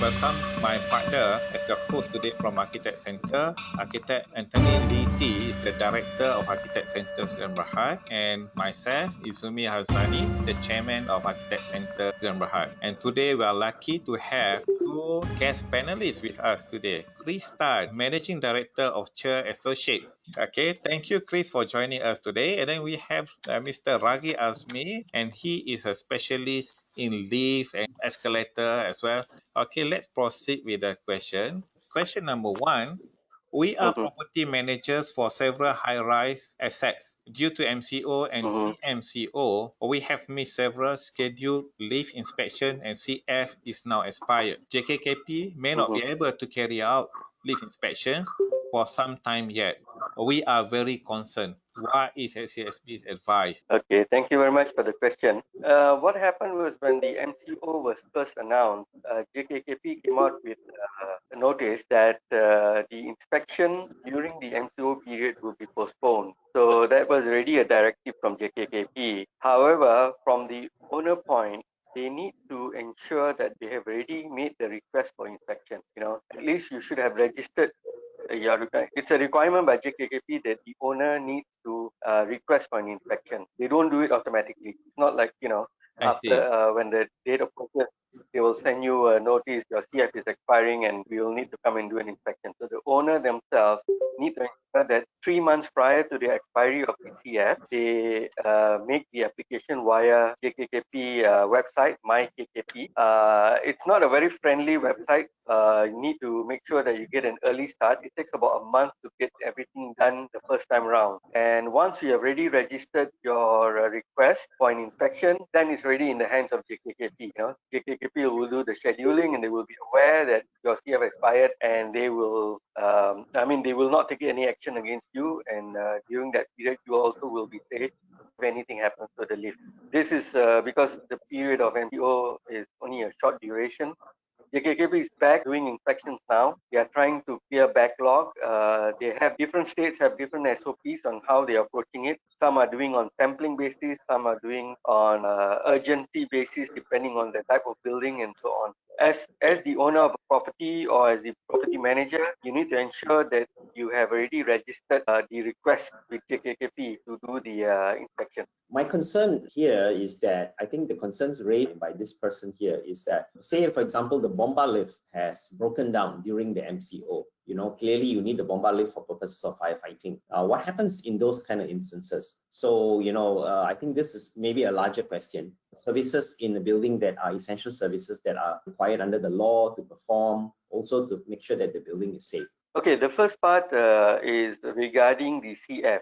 welcome my partner as the host today from Architect Center. Architect Anthony Lee T is the Director of Architect Center Sdn Bhd, and myself, Izumi Hassani, the Chairman of Architect Center Sdn Bhd. And today we are lucky to have two guest panelists with us today. Chris Tan, Managing Director of Chair Associates. Okay, thank you, Chris, for joining us today. And then we have Mr. Ragi Azmi, and he is a specialist in lift and escalator as well. Okay, let's proceed with the question. Question number one. We are property managers for several high-rise assets. Due to MCO and CMCO, we have missed several scheduled lift inspection and CF is now expired. JKKP may not be able to carry out lift inspections for some time yet. We are very concerned. What is SCSB's advice? Okay, thank you very much for the question. What happened was when the MCO was first announced, JKKP came out with a notice that the inspection during the MCO period will be postponed. So that was already a directive from JKKP. However, from the owner point, they need to ensure that they have already made the request for inspection. At least you should have registered. It's a requirement by JKKP that the owner needs to request for an inspection. They don't do it automatically. It's not like, after when the date approaches, they will send you a notice, your CF is expiring and we will need to come and do an inspection. So the owner themselves need to ensure that 3 months prior to the expiry of the CF, they make the application via JKKP website, MyKKP. It's not a very friendly website. You need to make sure that you get an early start. It takes about a month to get everything done the first time around. And once you have already registered your request for an inspection, then it's already in the hands of JKKP. JKKP will do the scheduling and they will be aware that your CF expired and they will, they will not take any action against you. And during that period, you also will be safe if anything happens to the lift. This is because the period of MCO is only a short duration. JKKP is back doing inspections now. They are trying to clear backlog. They have different states have different SOPs on how they are approaching it. Some are doing on sampling basis, some are doing on urgency basis, depending on the type of building and so on. As the owner of a property or as the property manager, you need to ensure that you have already registered the request with JKKP to do the inspection. My concern here is that I think the concerns raised by this person here is that, say, for example, the bomba lift has broken down during the MCO. Clearly you need the bomba lift for purposes of firefighting. What happens in those kind of instances? So, I think this is maybe a larger question. Services in the building that are essential services that are required under the law to perform, also to make sure that the building is safe. Okay, the first part is regarding the CF.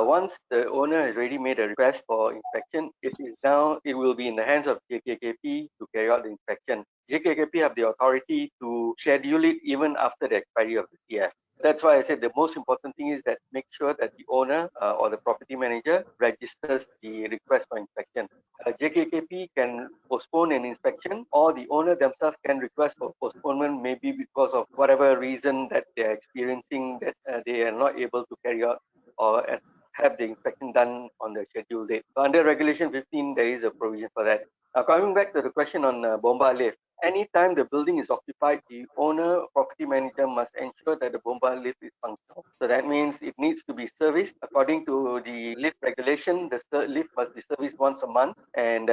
Once the owner has already made a request for inspection, it will be in the hands of JKKP to carry out the inspection. JKKP have the authority to schedule it even after the expiry of the CF. That's why I said the most important thing is that make sure that the owner or the property manager registers the request for inspection. JKKP can postpone an inspection, or the owner themselves can request for postponement, maybe because of whatever reason that they are experiencing that they are not able to carry out or have the inspection done on the scheduled date. So under Regulation 15, there is a provision for that. Now, coming back to the question on bomba lift, anytime the building is occupied, the owner property manager must ensure that the bomba lift is functional. So that means it needs to be serviced according to the lift regulation. The lift must be serviced once a month, and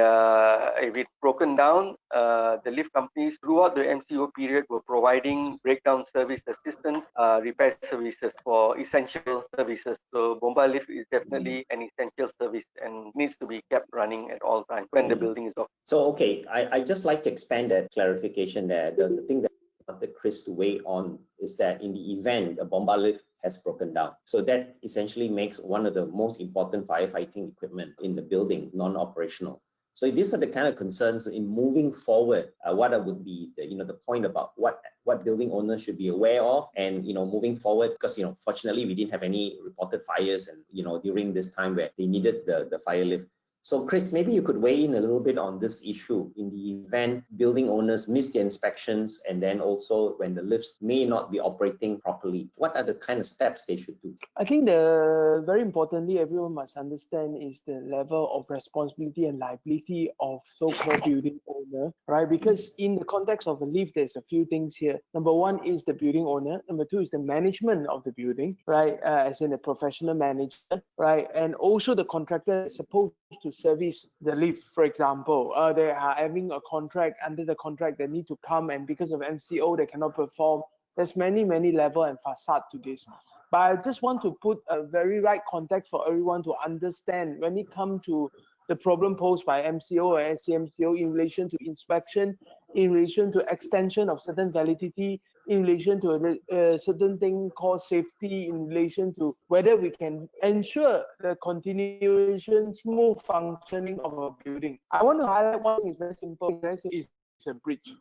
if it's broken down, the lift companies throughout the MCO period were providing breakdown service assistance, repair services for essential services. So bomba lift is definitely an essential service and needs to be kept running at all times when the building is occupied. So, okay, I just like to expand that clarification there. The thing that I wanted Chris to weigh on is that in the event a bomba lift has broken down, so that essentially makes one of the most important firefighting equipment in the building non-operational. So these are the kind of concerns in moving forward. What would be the point about what building owners should be aware of, and moving forward, because fortunately we didn't have any reported fires, and during this time where they needed the fire lift. So Chris, maybe you could weigh in a little bit on this issue in the event building owners miss their inspections, and then also when the lifts may not be operating properly. What are the kind of steps they should do? I think very importantly, everyone must understand is the level of responsibility and liability of so-called building owners. owner, right? Because in the context of a lift, there's a few things here. Number one is the building owner. Number two is the management of the building, right? As in a professional manager, right? And also the contractor is supposed to service the lift, for example. They are having a contract. Under the contract, they need to come, and because of MCO, they cannot perform. There's many level and facade to this. But I just want to put a very right context for everyone to understand when it comes to the problem posed by MCO or SCMCO in relation to inspection, in relation to extension of certain validity, in relation to a certain thing called safety, in relation to whether we can ensure the continuation, smooth functioning of a building. I want to highlight one thing is very simple. It's a bridge.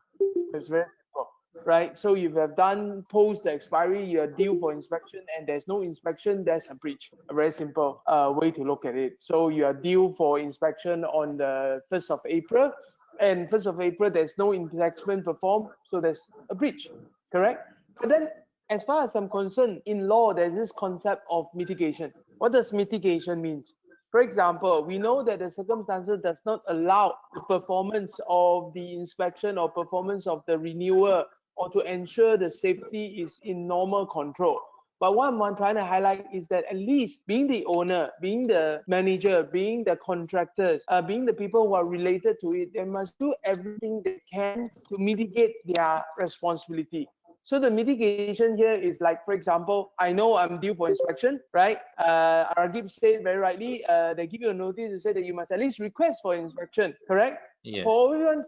It's very simple. Right, so you have done post the expiry, you're due for inspection, and there's no inspection, there's a breach. A very simple way to look at it. So you are due for inspection on the 1st of April, and 1st of April, there's no inspection performed, so there's a breach, correct? But then, as far as I'm concerned, in law, there's this concept of mitigation. What does mitigation mean? For example, we know that the circumstances does not allow the performance of the inspection or performance of the renewal or to ensure the safety is in normal control. But what I'm trying to highlight is that at least being the owner, being the manager, being the contractors, being the people who are related to it, they must do everything they can to mitigate their responsibility. So the mitigation here is like, for example, I know I'm due for inspection, right? Ragib said very rightly, they give you a notice to say that you must at least request for inspection, correct? Yes. For everyone's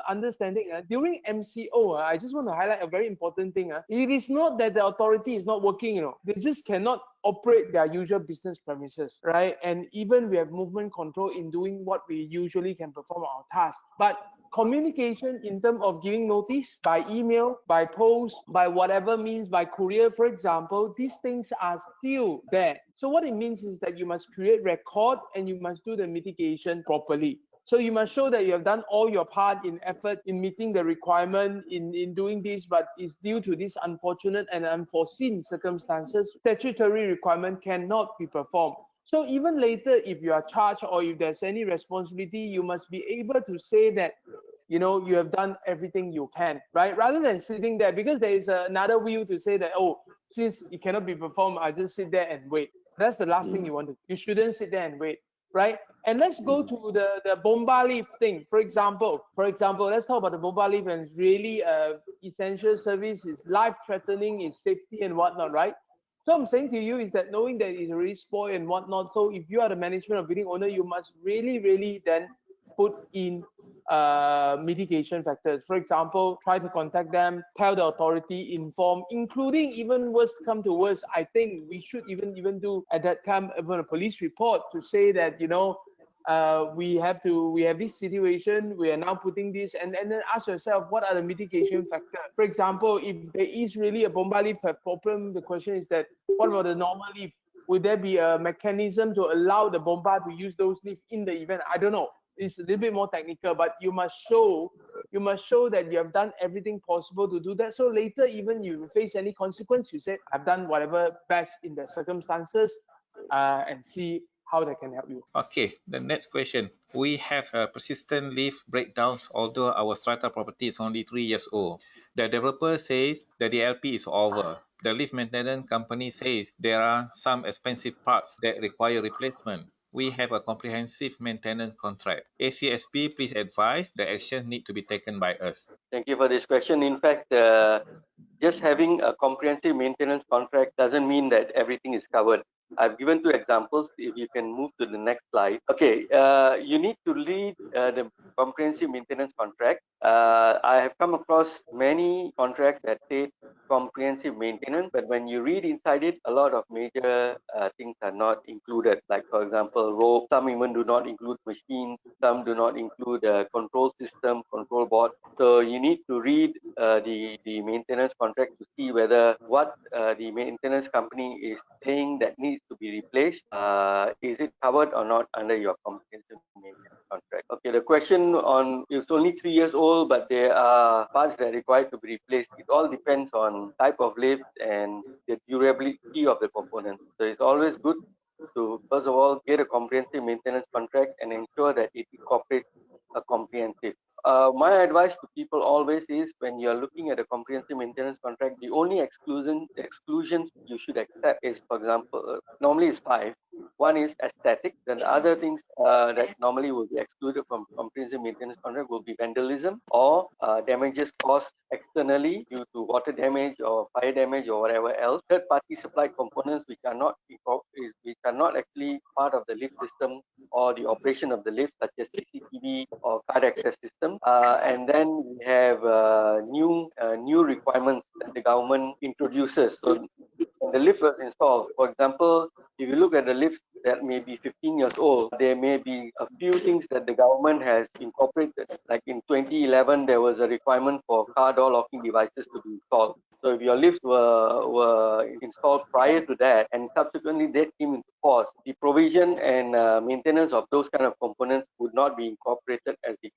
understanding, during MCO, I just want to highlight a very important thing. It is not that the authority is not working, they just cannot operate their usual business premises, right? And even we have movement control in doing what we usually can perform our tasks. But communication in terms of giving notice by email, by post, by whatever means, by courier, for example, these things are still there. So what it means is that you must create record and you must do the mitigation properly. So you must show that you have done all your part in effort in meeting the requirement in doing this, but it's due to this unfortunate and unforeseen circumstances, statutory requirement cannot be performed. So even later, if you are charged or if there's any responsibility, you must be able to say that, you have done everything you can, right? Rather than sitting there, because there is another view to say that, oh, since it cannot be performed, I just sit there and wait. That's the last thing you want to do. You shouldn't sit there and wait, right? And let's go to the bomba lift thing. For example, let's talk about the bomba lift, and it's really essential service, is life-threatening, is safety and whatnot, right? So I'm saying to you is that knowing that it's already spoiled and whatnot, so if you are the management of building owner, you must really then put in mitigation factors. For example, try to contact them, tell the authority, inform, including even worst come to worst, I think we should even do at that time even a police report to say that, we have this situation, we are now putting this, and then ask yourself, what are the mitigation factors? For example, if there is really a bomba lift problem, the question is that, what about the normal lift? Would there be a mechanism to allow the bomba to use those lifts in the event? I don't know. It's a little bit more technical, but you must show that you have done everything possible to do that. So later, even you face any consequence, you say, I've done whatever best in the circumstances, and see how they can help you. Okay, the next question. We have persistent lift breakdowns, although our strata property is only 3 years old. The developer says that the LP is over. The lift maintenance company says there are some expensive parts that require replacement. We have a comprehensive maintenance contract. ACSP, please advise the action need to be taken by us. Thank you for this question. In fact, just having a comprehensive maintenance contract doesn't mean that everything is covered. I've given 2 examples. If you can move to the next slide. Okay, you need to read the comprehensive maintenance contract. I have come across many contracts that state comprehensive maintenance, but when you read inside it, a lot of major things are not included. Like, for example, rope. Some even do not include machines. Some do not include control system, control board. So you need to read the maintenance contract to see whether what the maintenance company is saying that needs to be replaced, is it covered or not under your comprehensive maintenance contract? Okay, the question on, it's only 3 years old, but there are parts that are required to be replaced. It all depends on type of lift and the durability of the components. So it's always good to, first of all, get a comprehensive maintenance contract and ensure that it incorporates a comprehensive. my advice to people always is, when you're looking at a comprehensive maintenance contract, the only exclusions you should accept is, for example, normally is 5. One is aesthetic. Then the other things that normally will be excluded from comprehensive maintenance contract will be vandalism or damages caused externally due to water damage or fire damage or whatever else. Third-party supplied components which are not actually part of the lift system or the operation of the lift, such as CCTV or card access system. And then we have new requirements that the government introduces. So when the lift was installed, for example, if you look at the lift that may be 15 years old, there may be a few things that the government has incorporated. Like in 2011, there was a requirement for car door locking devices to be installed. So if your lifts were installed prior to that, and subsequently that came into force, the provision and maintenance of those kind of components would not be incorporated as the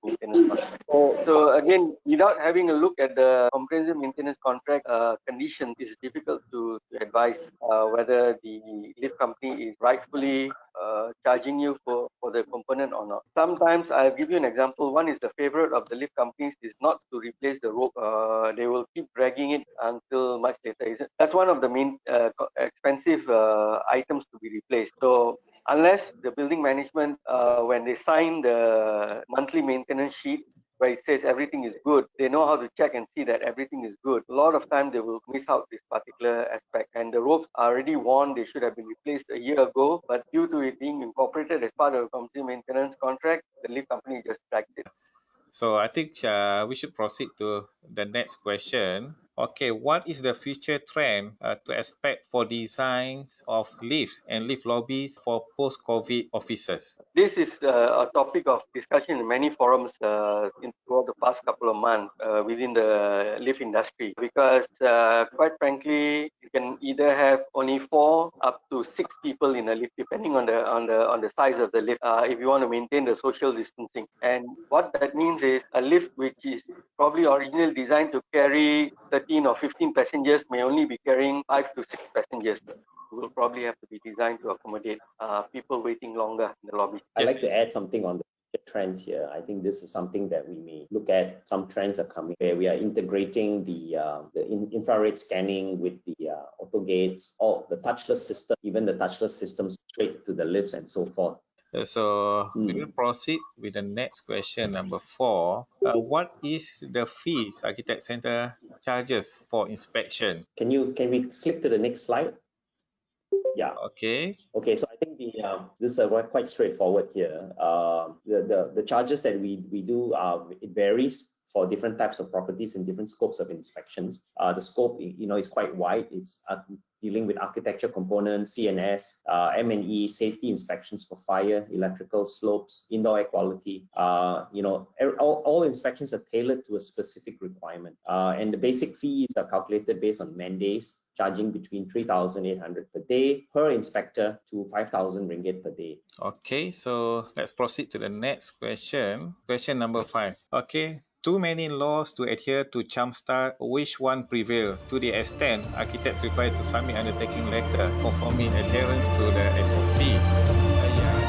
maintenance contract. So again, without having a look at the comprehensive maintenance contract condition, it's difficult to advise whether the lift company is rightfully charging you for the component or not. Sometimes, I'll give you an example. One is the favorite of the lift companies is not to replace the rope. They will keep dragging it until much later. That's one of the main expensive items to be replaced. So unless the building management, when they sign the monthly maintenance sheet, where it says everything is good, they know how to check and see that everything is good. A lot of time they will miss out this particular aspect, and the ropes are already worn. They should have been replaced a year ago, but due to it being incorporated as part of a company maintenance contract, the lift company just dragged it. So I think we should proceed to the next question. Okay, what is the future trend to expect for designs of lifts and lift lobbies for post-COVID offices? This is a topic of discussion in many forums throughout the past couple of months within the lift industry, because quite frankly, you can either have only 4 up to 6 people in a lift, depending on the size of the lift, if you want to maintain the social distancing. And what that means is a lift which is probably originally designed to carry 13 or 15 passengers may only be carrying 5 to 6 passengers. Will probably have to be designed to accommodate people waiting longer in the lobby. I'd like to add something on the trends here. I think this is something that we may look at. Some trends are coming where we are integrating the infrared scanning with the auto gates, or the touchless system, even the touchless systems straight to the lifts and so forth. So we will proceed with the next question, number 4. What is the fees Architect Centre charges for inspection? Can we click to the next slide? Yeah. Okay. Okay. So I think this is quite straightforward here. The charges that we do, it varies for different types of properties and different scopes of inspections. The scope, is quite wide. It's dealing with architecture components, CNS, M&E, safety inspections for fire, electrical, slopes, indoor air quality. All inspections are tailored to a specific requirement. And the basic fees are calculated based on man days, charging between 3,800 per day per inspector to 5,000 ringgit per day. Okay, so let's proceed to the next question. Question number 5. Okay. Too many laws to adhere to jumpstart. Which one prevails? To the extent architects required to submit undertaking letter confirming adherence to the SOP. Yeah.